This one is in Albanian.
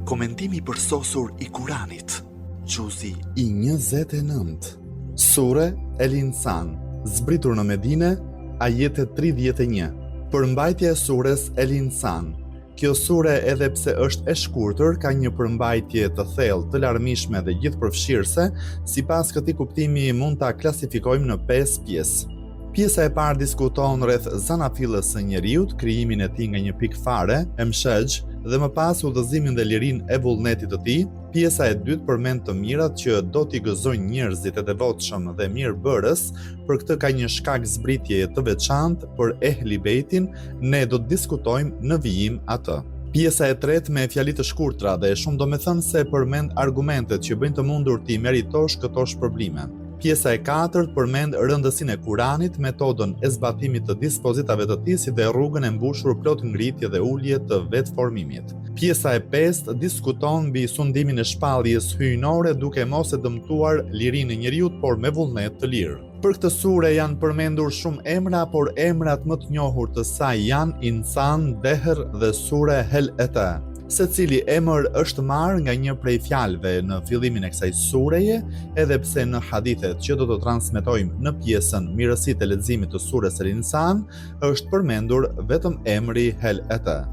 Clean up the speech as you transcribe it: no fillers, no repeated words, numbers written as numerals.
Komentimi përsosur i Kuranit. Gjuzi i 29. Sure El Insan, zbritur në Medine, ajete 31. Përmbajtja e sures El Insan. Kjo sure, edhe pse është e shkurtër, ka një përmbajtje të thellë, të larmishme dhe gjithëpërfshirëse, sipas këtij kuptimi mund ta klasifikojmë në 5 pjesë. Pjesa e parë diskuton rreth zanafillës së njeriut, krijimin e tij nga një pikë fare, emshëgj, dhe më pas udhëzimin dhe lirinë e vullnetit të tij. Pjesa e dytë përmend të mirat që do t'i gëzojnë njerëzit e devotshëm dhe mirëbërës, për këtë ka një shkak zbritjeje të veçantë për Ehli Bejtin, ne do të diskutojmë në vijim atë. Pjesa e tretë me fjali të shkurtra dhe shumë domethënëse përmend argumentet që bëjnë të mundur ti meritosh këto shpërblime. Pjesa e katërt përmend rëndësinë e Kuranit, metodën e zbatimit të dispozitave të tij si dhe rrugën e mbushur plot ngritje dhe ulje të vetformimit. Pjesa e pestë diskuton mbi sundimin e shpalljes hyjnore duke mos e dëmtuar lirinë e njeriut, por me vullnet të lirë. Për këtë sure janë përmendur shumë emra, por emrat më të njohur të saj janë Insan, Dehr dhe Sure Hel Ata. Secili emër është marrë nga një prej fjalëve në fillimin e kësaj sureje, edhe pse në hadithet që do të transmetojmë në pjesën mirësitë e leximit të sures El Insan është përmendur vetëm emri Hel Ata.